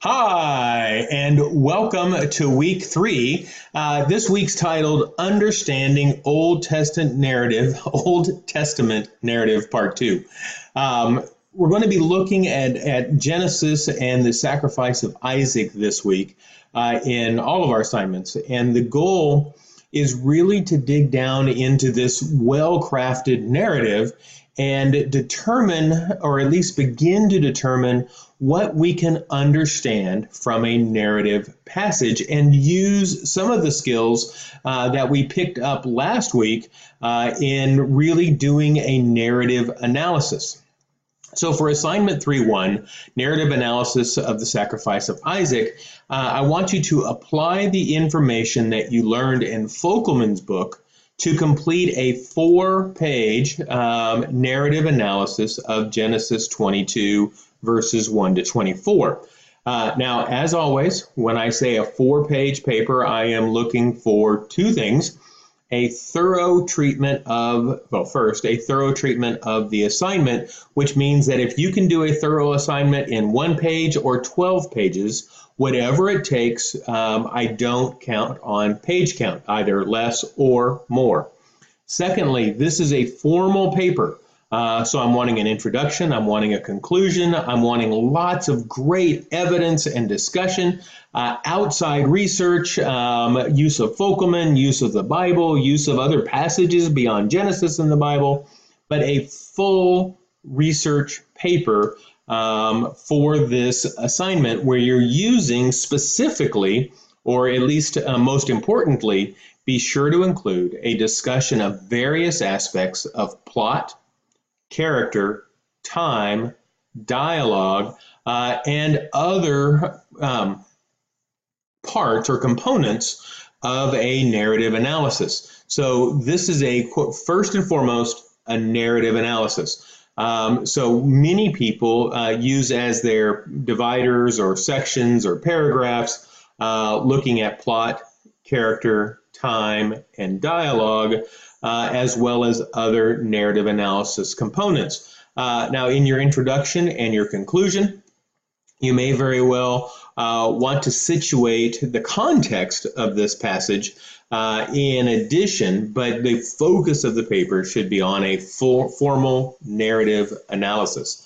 Hi, and welcome to week three. This week's titled Understanding Old Testament Narrative Part 2. We're going to be looking at Genesis and the sacrifice of Isaac this week in all of our assignments. And the goal is really to dig down into this well-crafted narrative and determine, or at least begin to determine, what we can understand from a narrative passage and use some of the skills that we picked up last week in really doing a narrative analysis. So for assignment 3.1, narrative analysis of the sacrifice of Isaac, I want you to apply the information that you learned in Folkelman's book to complete a 4-page narrative analysis of Genesis 22, verses 1 to 24. Now, as always, when I say a 4-page paper, I am looking for two things. A thorough treatment of, first, a thorough treatment of the assignment, which means that if you can do a thorough assignment in 1 page or 12 pages, whatever it takes, I don't count on page count, either less or more. Secondly, this is a formal paper. So I'm wanting an introduction, I'm wanting a conclusion, I'm wanting lots of great evidence and discussion, outside research, use of Folkelman, use of the Bible, use of other passages beyond Genesis in the Bible, but a full research paper for this assignment where you're using specifically, or at least most importantly, be sure to include a discussion of various aspects of plot, character, time, dialogue, and other parts or components of a narrative analysis. So this is a, first and foremost, a narrative analysis. So many people use as their dividers or sections or paragraphs, looking at plot, character, time, and dialogue, as well as other narrative analysis components. Now, in your introduction and your conclusion, you may very well want to situate the context of this passage in addition, but the focus of the paper should be on a formal narrative analysis.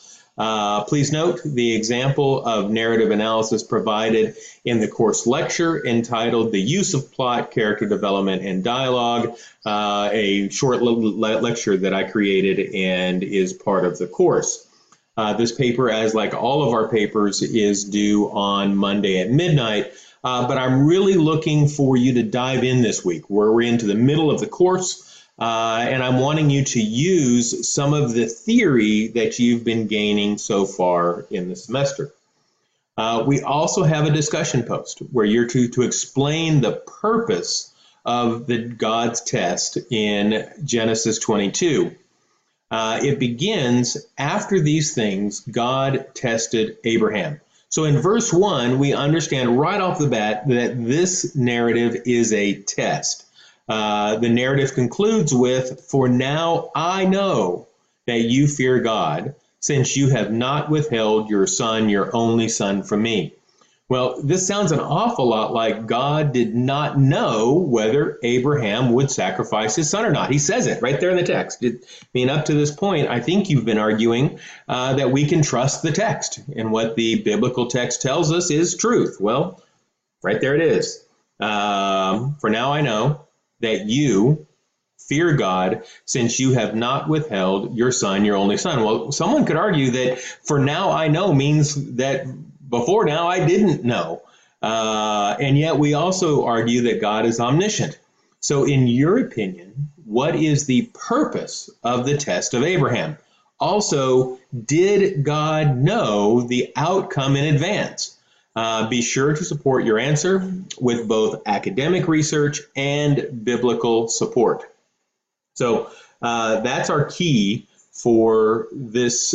Please note the example of narrative analysis provided in the course lecture entitled The Use of Plot, Character Development, and Dialogue, a short lecture that I created and is part of the course. This paper, as like all of our papers, is due on Monday at midnight, but I'm really looking for you to dive in this week, where we're into the middle of the course. And I'm wanting you to use some of the theory that you've been gaining so far in the semester. We also have a discussion post where you're to explain the purpose of the God's test in Genesis 22. It begins, after these things, God tested Abraham. So in verse 1, we understand right off the bat that this narrative is a test. The narrative concludes with, "For now I know that you fear God, since you have not withheld your son, your only son, from me." Well, this sounds an awful lot like God did not know whether Abraham would sacrifice his son or not. He says it right there in the text. I mean, up to this point, I think you've been arguing that we can trust the text, and what the biblical text tells us is truth. Well, right there it is. "For now I know that you fear God, since you have not withheld your son, your only son." Well, someone could argue that "for now I know" means that before now I didn't know. And yet we also argue that God is omniscient. So in your opinion, what is the purpose of the test of Abraham? Also, did God know the outcome in advance? Be sure to support your answer with both academic research and biblical support. So that's our key for this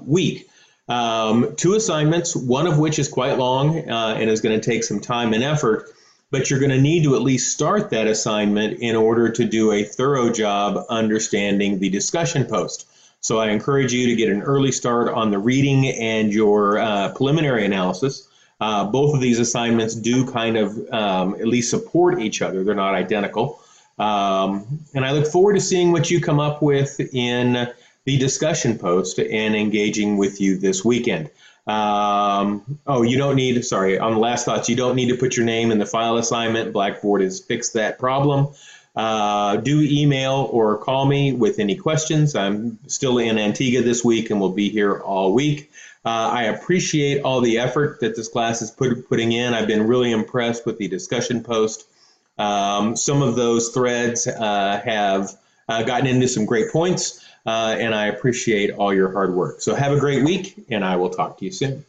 week. 2 assignments, one of which is quite long and is going to take some time and effort, but you're going to need to at least start that assignment in order to do a thorough job understanding the discussion post. So I encourage you to get an early start on the reading and your preliminary analysis. Both of these assignments do kind of at least support each other. They're not identical. And I look forward to seeing what you come up with in the discussion post and engaging with you this weekend. Oh, you don't need, sorry, on the last thoughts, you don't need to put your name in the file assignment. Blackboard has fixed that problem. Do email or call me with any questions. I'm still in Antigua this week and will be here all week. I appreciate all the effort that this class is putting in. I've been really impressed with the discussion post. Some of those threads have gotten into some great points, and I appreciate all your hard work. So have a great week, and I will talk to you soon.